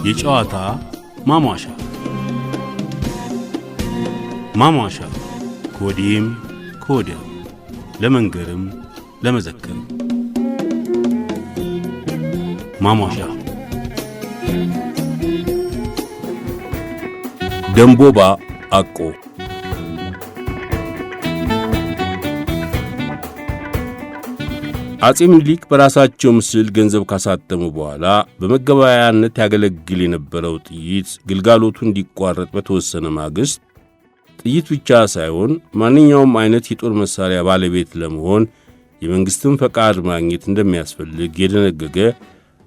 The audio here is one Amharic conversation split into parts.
የጨዋታ ማሟሻ ማሟሻ ከወዲህም ከወዲያም ለመንገርም ለመዘከርም ማሟሻ ደንቦባ አቆ አጼ ምኒልክ በራሳቸው ምስል ገንዘብ ካሳተሙ በኋላ በመገበያያነት ያገለግል የነበረው ጥይት ግልጋሎቱ እንዲቋረጥ በተወሰነ ማግስት ጥይት ብቻ ሳይሆን ማንኛውም አይነት የጦር መሳሪያ ባለቤት ለመሆን የመንግስትን ፈቃድ ማግኘት እንደሚያስፈልግ የደነገገ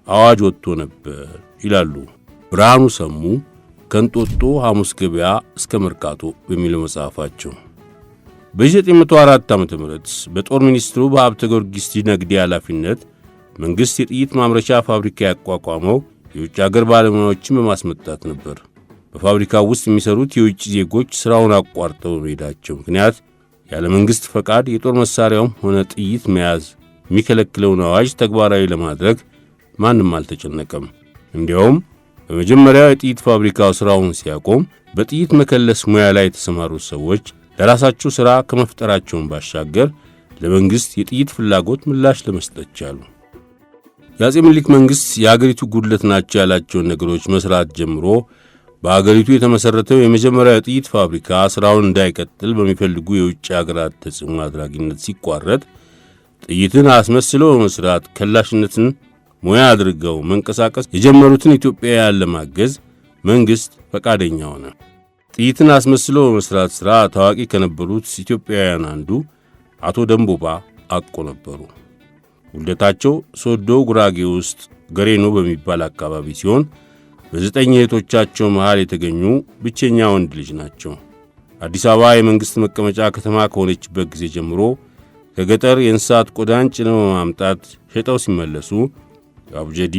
አዋጅ ወጥቶ ነበር ይላሉ ብርሃኑ ሰሙ ከንጦጦ ሐሙስ ገበያ እስከ መርካቶ በሚለው መጽሐፋቸው። በ1904 ዓ.ም በጦር ሚኒስትሩ በሀብተ ጊዮርጊስ ዲነግዴ ኃላፊነት መንግሥት የጥይት ማምረቻ ፋብሪካ ያቋቋመው የውጭ አገር ባለሙያዎችን በማስመጣት ነበር። በፋብሪካው ውስጥ የሚሰሩት የውጭ ዜጎች ሥራውን አቋርጠው በመሄዳቸው ምክንያት ያለ መንግሥት ፈቃድ የጦር መሣሪያውም ሆነ ጥይት መያዝ የሚከለክለውን አዋጅ ተግባራዊ ለማድረግ ማንም አልተጨነቀም። እንዲያውም በመጀመሪያው የጥይት ፋብሪካው ሥራውን ሲያቆም በጥይት መከለስ ሙያ ላይ የተሰማሩት ሰዎች ለራሳቸው ሥራ ከመፍጠራቸውን ባሻገር ለመንግሥት የጥይት ፍላጎት ምላሽ ለመስጠት ቻሉ። የአጼ ምኒልክ መንግሥት የአገሪቱ ጉድለት ናቸው ያላቸውን ነገሮች መሥራት ጀምሮ በአገሪቱ የተመሠረተው የመጀመሪያው የጥይት ፋብሪካ ሥራውን እንዳይቀጥል በሚፈልጉ የውጭ አገራት ተጽዕኖ አድራጊነት ሲቋረጥ ጥይትን አስመስለው በመሥራት ከላሽነትን ሙያ አድርገው መንቀሳቀስ የጀመሩትን ኢትዮጵያውያን ለማገዝ መንግሥት ፈቃደኛ ሆነ። ጥይትን አስመስሎ በመሥራት ሥራ ታዋቂ ከነበሩት ኢትዮጵያውያን አንዱ አቶ ደንቦባ አቆ ነበሩ። ውልደታቸው ሶዶ ጉራጌ ውስጥ ገሬኖ በሚባል አካባቢ ሲሆን በ9 እህቶቻቸው መሃል የተገኙ ብቸኛ ወንድ ልጅ ናቸው። አዲስ አበባ የመንግሥት መቀመጫ ከተማ ከሆነችበት ጊዜ ጀምሮ ከገጠር የእንስሳት ቆዳን ጭነው በማምጣት ሸጠው ሲመለሱ አቡጀዲ፣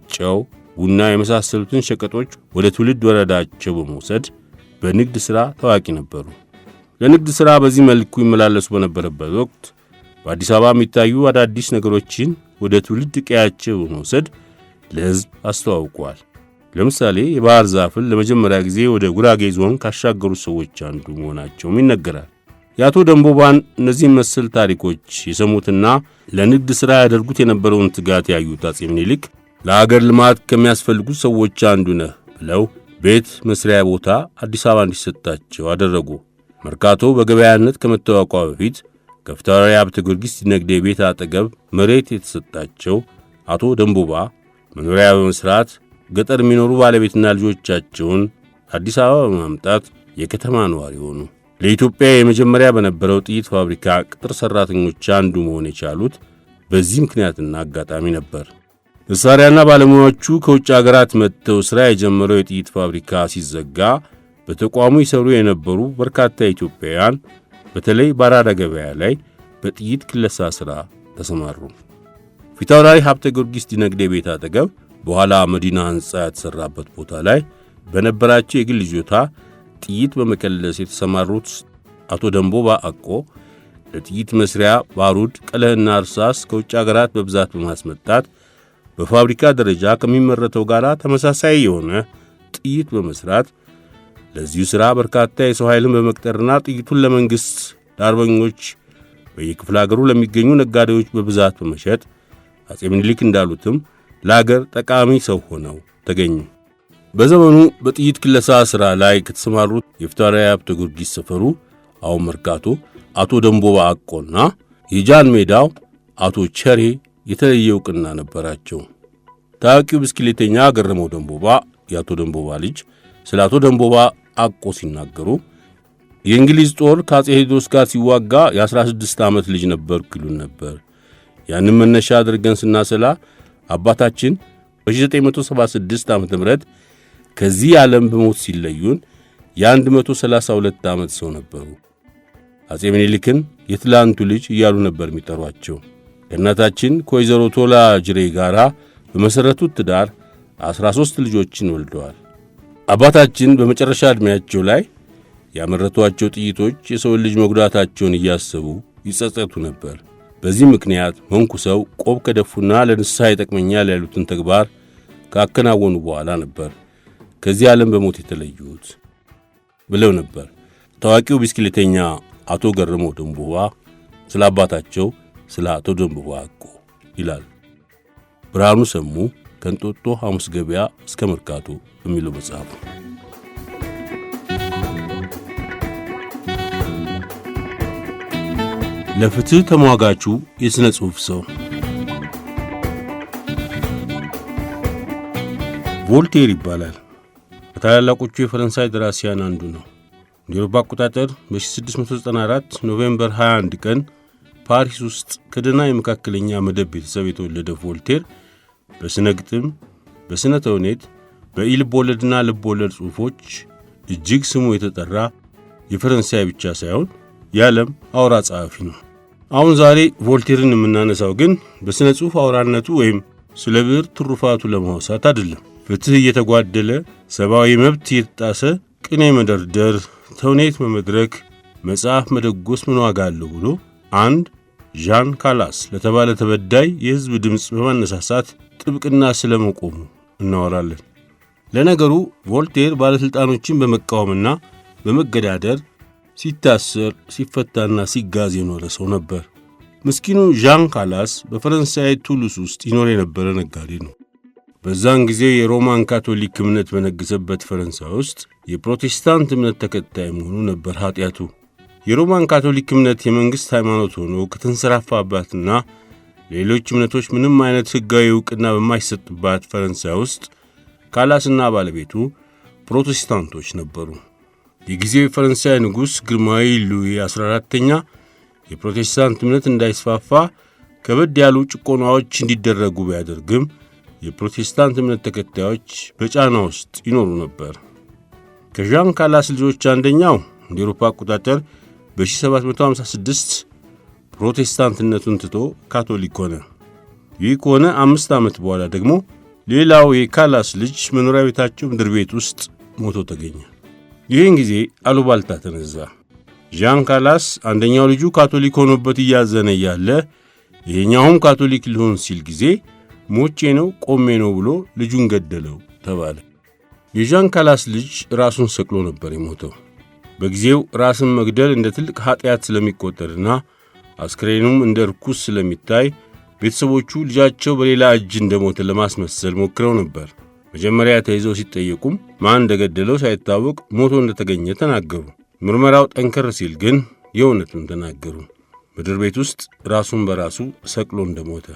ጨው፣ ቡና የመሳሰሉትን ሸቀጦች ወደ ትውልድ ወረዳቸው በመውሰድ በንግድ ሥራ ታዋቂ ነበሩ። ለንግድ ሥራ በዚህ መልኩ ይመላለሱ በነበረበት ወቅት በአዲስ አበባ የሚታዩ አዳዲስ ነገሮችን ወደ ትውልድ ቀያቸው በመውሰድ ለሕዝብ አስተዋውቀዋል። ለምሳሌ የባህር ዛፍን ለመጀመሪያ ጊዜ ወደ ጉራጌ ዞን ካሻገሩት ሰዎች አንዱ መሆናቸውም ይነገራል። የአቶ ደንቦባን እነዚህን መሰል ታሪኮች የሰሙትና ለንግድ ሥራ ያደርጉት የነበረውን ትጋት ያዩት አጼ ምኒልክ ለአገር ልማት ከሚያስፈልጉት ሰዎች አንዱ ነህ ብለው ቤት መስሪያ ቦታ አዲስ አበባ እንዲሰጣቸው አደረጉ። መርካቶ በገበያነት ከመታወቋ በፊት ከፍታውራሪ ሀብተ ጊዮርጊስ ዲነግዴ ቤት አጠገብ መሬት የተሰጣቸው አቶ ደንቦባ መኖሪያ በመስራት ገጠር የሚኖሩ ባለቤትና ልጆቻቸውን አዲስ አበባ በማምጣት የከተማ ነዋሪ ሆኑ። ለኢትዮጵያ የመጀመሪያ በነበረው ጥይት ፋብሪካ ቅጥር ሠራተኞች አንዱ መሆን የቻሉት በዚህ ምክንያትና አጋጣሚ ነበር። መሳሪያና ባለሙያዎቹ ከውጭ አገራት መጥተው ሥራ የጀመረው የጥይት ፋብሪካ ሲዘጋ በተቋሙ ይሰሩ የነበሩ በርካታ ኢትዮጵያውያን በተለይ በአራዳ ገበያ ላይ በጥይት ክለሳ ሥራ ተሰማሩ። ፊታውራሪ ሀብተ ጊዮርጊስ ዲነግዴ ቤት አጠገብ በኋላ መዲና ሕንጻ የተሠራበት ቦታ ላይ በነበራቸው የግል ይዞታ ጥይት በመከለስ የተሰማሩት አቶ ደንቦባ አቆ ለጥይት መስሪያ ባሩድ፣ ቀለህና እርሳስ ከውጭ አገራት በብዛት በማስመጣት በፋብሪካ ደረጃ ከሚመረተው ጋር ተመሳሳይ የሆነ ጥይት በመስራት ለዚሁ ሥራ በርካታ የሰው ኃይልን በመቅጠርና ጥይቱን ለመንግሥት ለአርበኞች በየክፍለ አገሩ ለሚገኙ ነጋዴዎች በብዛት በመሸጥ አጼ ምኒልክ እንዳሉትም ለአገር ጠቃሚ ሰው ሆነው ተገኙ። በዘመኑ በጥይት ክለሳ ሥራ ላይ ከተሰማሩት የፊታውራሪ ሀብተ ጊዮርጊስ ሰፈሩ አሁን መርካቶ አቶ ደንቦባ አቆና የጃን ሜዳው አቶ ቸሬ የተለየ ዕውቅና ነበራቸው። ታዋቂው ብስክሌተኛ ገረመው ደንቦባ የአቶ ደንቦባ ልጅ ስለ አቶ ደንቦባ አቆ ሲናገሩ የእንግሊዝ ጦር ከአጼ ቴዎድሮስ ጋር ሲዋጋ የ16 ዓመት ልጅ ነበርኩ ይሉን ነበር። ያንን መነሻ አድርገን ስናሰላ አባታችን በ1976 ዓ.ም ከዚህ ዓለም በሞት ሲለዩን የ132 ዓመት ሰው ነበሩ። አጼ ምኒልክን የትላንቱ ልጅ እያሉ ነበር የሚጠሯቸው። ከእናታችን ከወይዘሮ ቶላ ጅሬ ጋር በመሠረቱት ትዳር 13 ልጆችን ወልደዋል። አባታችን በመጨረሻ ዕድሜያቸው ላይ ያመረቷቸው ጥይቶች የሰውን ልጅ መጉዳታቸውን እያሰቡ ይጸጸቱ ነበር። በዚህ ምክንያት መንኩሰው ቆብ ከደፉና ለንስሐ ይጠቅመኛል ያሉትን ተግባር ካከናወኑ በኋላ ነበር ከዚህ ዓለም በሞት የተለዩት ብለው ነበር ታዋቂው ቢስክሌተኛ አቶ ገረመው ደንቡባ ስለ አባታቸው ስለ አቶ ደንቡባ አቆ ይላል። ብርሃኑ ሰሙ ከእንጦጦ ሐሙስ ገበያ እስከ መርካቶ በሚለው መጽሐፍ። ለፍትህ ተሟጋቹ የሥነ ጽሑፍ ሰው ቮልቴር ይባላል። ከታላላቆቹ የፈረንሳይ ደራሲያን አንዱ ነው። እንደ አውሮፓ አቆጣጠር በ1694 ኖቬምበር 21 ቀን ፓሪስ ውስጥ ከደህና የመካከለኛ መደብ ቤተሰብ የተወለደ ቮልቴር በስነ ግጥም፣ በስነ ተውኔት፣ በኢልብ ወለድና ልብ ወለድ ጽሑፎች እጅግ ስሙ የተጠራ የፈረንሳይ ብቻ ሳይሆን የዓለም አውራ ጸሐፊ ነው። አሁን ዛሬ ቮልቴርን የምናነሳው ግን በስነ ጽሑፍ አውራነቱ ወይም ስለ ብዕር ትሩፋቱ ለማውሳት አይደለም። ፍትህ እየተጓደለ፣ ሰብአዊ መብት እየተጣሰ ቅኔ መደርደር፣ ተውኔት መመድረክ፣ መጽሐፍ መደጎስ ምን ዋጋ አለው ብሎ አንድ ዣን ካላስ ለተባለ ተበዳይ የሕዝብ ድምፅ በማነሳሳት ጥብቅና ስለ መቆሙ እናወራለን። ለነገሩ ቮልቴር ባለሥልጣኖችን በመቃወምና በመገዳደር ሲታሰር ሲፈታና ሲጋዝ የኖረ ሰው ነበር። ምስኪኑ ዣን ካላስ በፈረንሳይ ቱሉስ ውስጥ ይኖር የነበረ ነጋዴ ነው። በዛን ጊዜ የሮማን ካቶሊክ እምነት በነገሰበት ፈረንሳይ ውስጥ የፕሮቴስታንት እምነት ተከታይ መሆኑ ነበር ኃጢአቱ። የሮማን ካቶሊክ እምነት የመንግሥት ሃይማኖት ሆኖ ከተንሰራፋባትና ሌሎች እምነቶች ምንም አይነት ሕጋዊ ዕውቅና በማይሰጥባት ፈረንሳይ ውስጥ ካላስና ባለቤቱ ፕሮቴስታንቶች ነበሩ። የጊዜው የፈረንሳይ ንጉሥ ግርማዊ ሉዊ 14ኛ የፕሮቴስታንት እምነት እንዳይስፋፋ ከበድ ያሉ ጭቆናዎች እንዲደረጉ ቢያደርግም የፕሮቴስታንት እምነት ተከታዮች በጫና ውስጥ ይኖሩ ነበር። ከዣን ካላስ ልጆች አንደኛው እንደ አውሮፓ አቆጣጠር በ1756 ፕሮቴስታንትነቱን ትቶ ካቶሊክ ሆነ። ይህ ከሆነ 5 ዓመት በኋላ ደግሞ ሌላው የካላስ ልጅ መኖሪያ ቤታቸው ምድር ቤት ውስጥ ሞቶ ተገኘ። ይህን ጊዜ አሉባልታ ተነዛ። ዣን ካላስ አንደኛው ልጁ ካቶሊክ ሆኖበት እያዘነ እያለ ይሄኛውም ካቶሊክ ሊሆን ሲል ጊዜ ሞቼ ነው ቆሜ ነው ብሎ ልጁን ገደለው ተባለ። የዣን ካላስ ልጅ ራሱን ሰቅሎ ነበር የሞተው። በጊዜው ራስን መግደል እንደ ትልቅ ኃጢአት ስለሚቆጠርና አስክሬኑም እንደ ርኩስ ስለሚታይ ቤተሰቦቹ ልጃቸው በሌላ እጅ እንደሞተ ለማስመሰል ሞክረው ነበር። መጀመሪያ ተይዘው ሲጠየቁም ማን እንደገደለው ሳይታወቅ ሞቶ እንደተገኘ ተናገሩ። ምርመራው ጠንከር ሲል ግን የእውነቱን ተናገሩ። ምድር ቤት ውስጥ ራሱን በራሱ ሰቅሎ እንደሞተ።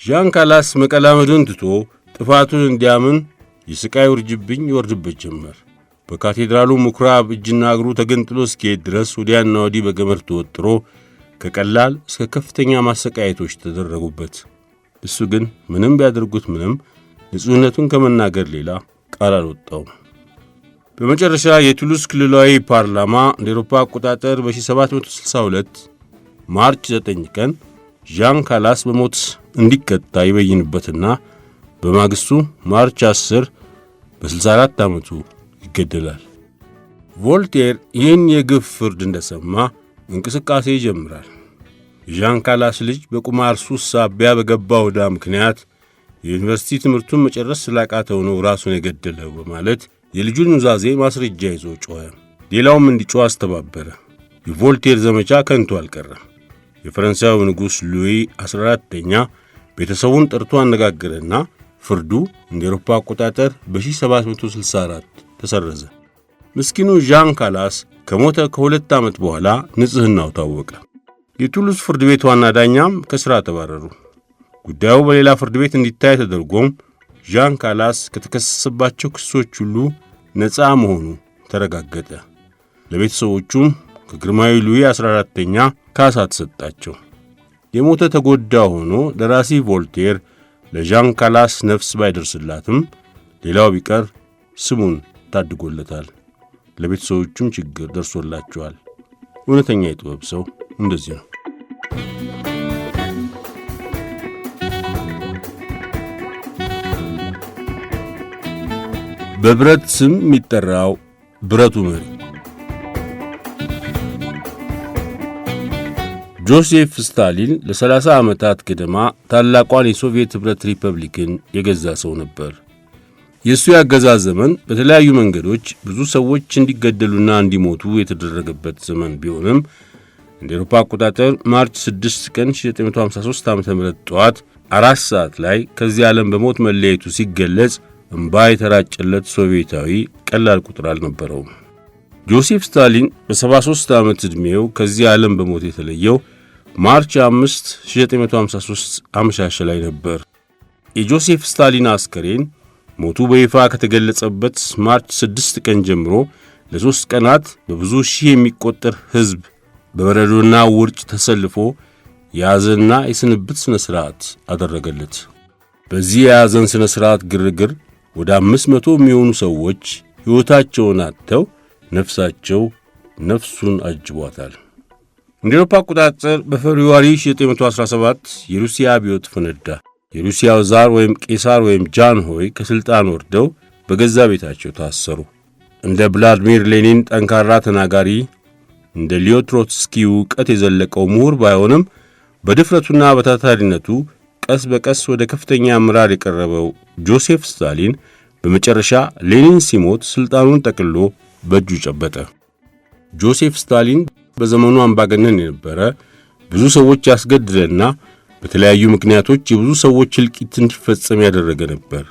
ዣን ካላስ መቀላመዱን ትቶ ጥፋቱን እንዲያምን የሥቃይ ውርጅብኝ ይወርድበት ጀመር። በካቴድራሉ ምኵራብ እጅና እግሩ ተገንጥሎ እስኪሄድ ድረስ ወዲያና ወዲህ በገመድ ተወጥሮ ከቀላል እስከ ከፍተኛ ማሰቃየቶች ተደረጉበት። እሱ ግን ምንም ቢያደርጉት ምንም ንጹሕነቱን ከመናገር ሌላ ቃል አልወጣውም። በመጨረሻ የቱሉስ ክልላዊ ፓርላማ እንደ አውሮፓ አቆጣጠር በ1762 ማርች 9 ቀን ዣን ካላስ በሞት እንዲቀጣ ይበይንበትና በማግስቱ ማርች 10 በ64 ዓመቱ ይገደላል። ቮልቴር ይህን የግፍ ፍርድ እንደሰማ እንቅስቃሴ ይጀምራል። የዣን ካላስ ልጅ በቁማር ሱስ ሳቢያ በገባው ዕዳ ምክንያት የዩኒቨርሲቲ ትምህርቱን መጨረስ ስላቃተው ነው ራሱን የገደለው በማለት የልጁን ኑዛዜ ማስረጃ ይዞ ጮኸ። ሌላውም እንዲጮህ አስተባበረ። የቮልቴር ዘመቻ ከንቱ አልቀረም። የፈረንሳዩ ንጉሥ ሉዊ 14ኛ ቤተሰቡን ጠርቶ አነጋገረና ፍርዱ እንደ አውሮፓ አቆጣጠር በ1764 ተሰረዘ። ምስኪኑ ዣን ካላስ ከሞተ ከ2 ዓመት በኋላ ንጽሕናው ታወቀ። የቱሉስ ፍርድ ቤት ዋና ዳኛም ከሥራ ተባረሩ። ጉዳዩ በሌላ ፍርድ ቤት እንዲታይ ተደርጎም ዣን ካላስ ከተከሰሰባቸው ክሶች ሁሉ ነፃ መሆኑ ተረጋገጠ። ለቤተሰቦቹም ከግርማዊ ሉዊ 14ኛ ካሳ ተሰጣቸው። የሞተ ተጎዳ ሆኖ ደራሲ ቮልቴር ለዣን ካላስ ነፍስ ባይደርስላትም ሌላው ቢቀር ስሙን ታድጎለታል። ለቤተሰቦቹም ችግር ደርሶላቸዋል። እውነተኛ የጥበብ ሰው እንደዚህ ነው። በብረት ስም የሚጠራው ብረቱ መሪ ጆሴፍ ስታሊን ለ30 ዓመታት ገደማ ታላቋን የሶቪየት ኅብረት ሪፐብሊክን የገዛ ሰው ነበር። የእሱ ያገዛዝ ዘመን በተለያዩ መንገዶች ብዙ ሰዎች እንዲገደሉና እንዲሞቱ የተደረገበት ዘመን ቢሆንም እንደ አውሮፓ አቆጣጠር ማርች 6 ቀን 1953 ዓ.ም ጠዋት 4 ሰዓት ላይ ከዚህ ዓለም በሞት መለየቱ ሲገለጽ እንባ የተራጨለት ሶቪየታዊ ቀላል ቁጥር አልነበረውም። ጆሴፍ ስታሊን በ73 ዓመት ዕድሜው ከዚህ ዓለም በሞት የተለየው ማርች 5 1953 አመሻሽ ላይ ነበር። የጆሴፍ ስታሊን አስከሬን ሞቱ በይፋ ከተገለጸበት ማርች 6 ቀን ጀምሮ ለ3 ቀናት በብዙ ሺህ የሚቆጠር ሕዝብ በበረዶና ውርጭ ተሰልፎ የሐዘንና የስንብት ሥነ ሥርዓት አደረገለት። በዚህ የሐዘን ሥነ ሥርዓት ግርግር ወደ 500 የሚሆኑ ሰዎች ሕይወታቸውን አጥተው ነፍሳቸው ነፍሱን አጅቧታል። እንደ አውሮፓ አቆጣጠር በፌብሩዋሪ 1917 የሩሲያ አብዮት ፈነዳ። የሩሲያው ዛር ወይም ቄሳር ወይም ጃንሆይ ከሥልጣን ወርደው በገዛ ቤታቸው ታሰሩ። እንደ ቭላድሚር ሌኒን ጠንካራ ተናጋሪ፣ እንደ ሊዮ ትሮትስኪ ዕውቀት የዘለቀው ምሁር ባይሆንም በድፍረቱና በታታሪነቱ ቀስ በቀስ ወደ ከፍተኛ አመራር የቀረበው ጆሴፍ ስታሊን በመጨረሻ ሌኒን ሲሞት ሥልጣኑን ጠቅልሎ በእጁ ጨበጠ። ጆሴፍ ስታሊን በዘመኑ አምባገነን የነበረ፣ ብዙ ሰዎች ያስገድደና በተለያዩ ምክንያቶች የብዙ ሰዎች እልቂት እንዲፈጸም ያደረገ ነበር።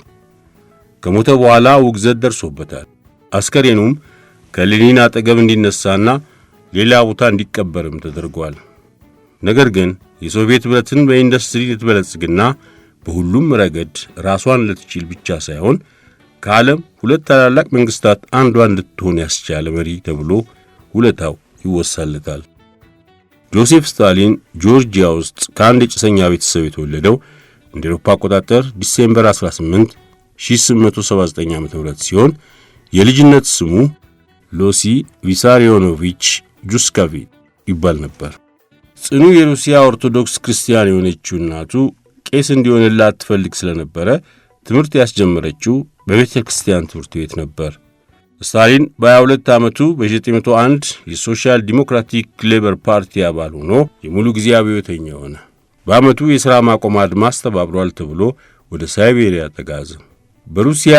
ከሞተ በኋላ ውግዘት ደርሶበታል። አስከሬኑም ከሌኒን አጠገብ እንዲነሳና ሌላ ቦታ እንዲቀበርም ተደርጓል። ነገር ግን የሶቪየት ኅብረትን በኢንዱስትሪ ልትበለጽግና በሁሉም ረገድ ራሷን ልትችል ብቻ ሳይሆን ከዓለም 2 ታላላቅ መንግሥታት አንዷ እንድትሆን ያስቻለ መሪ ተብሎ ውለታው ይወሳለታል። ጆሴፍ ስታሊን ጆርጂያ ውስጥ ከአንድ የጭሰኛ ቤተሰብ የተወለደው እንደ አውሮፓ አቆጣጠር ዲሴምበር 18 1879 ዓ.ም ሲሆን የልጅነት ስሙ ሎሲ ቪሳሪዮኖቪች ጁስካቪ ይባል ነበር። ጽኑ የሩሲያ ኦርቶዶክስ ክርስቲያን የሆነችው እናቱ ቄስ እንዲሆንላት ትፈልግ ስለነበረ ትምህርት ያስጀመረችው በቤተ ክርስቲያን ትምህርት ቤት ነበር። ስታሊን በ22 ዓመቱ በ1901 የሶሻል ዲሞክራቲክ ሌበር ፓርቲ አባል ሆኖ የሙሉ ጊዜ አብዮተኛ ሆነ። በዓመቱ የሥራ ማቆም አድማ አስተባብሯል ተብሎ ወደ ሳይቤሪያ ተጋዘ። በሩሲያ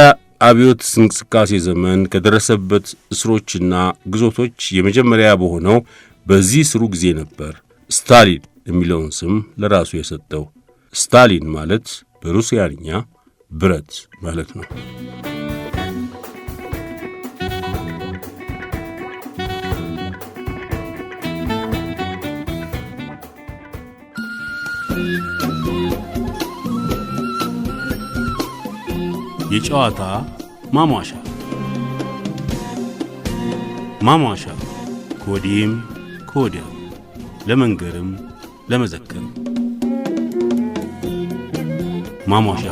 አብዮት እንቅስቃሴ ዘመን ከደረሰበት እስሮችና ግዞቶች የመጀመሪያ በሆነው በዚህ እስሩ ጊዜ ነበር ስታሊን የሚለውን ስም ለራሱ የሰጠው። ስታሊን ማለት በሩሲያኛ ብረት ማለት ነው። የጨዋታ ማሟሻ ከወዲህም ከወዲያም ለመንገርም ለመዘከርም ማሟሻ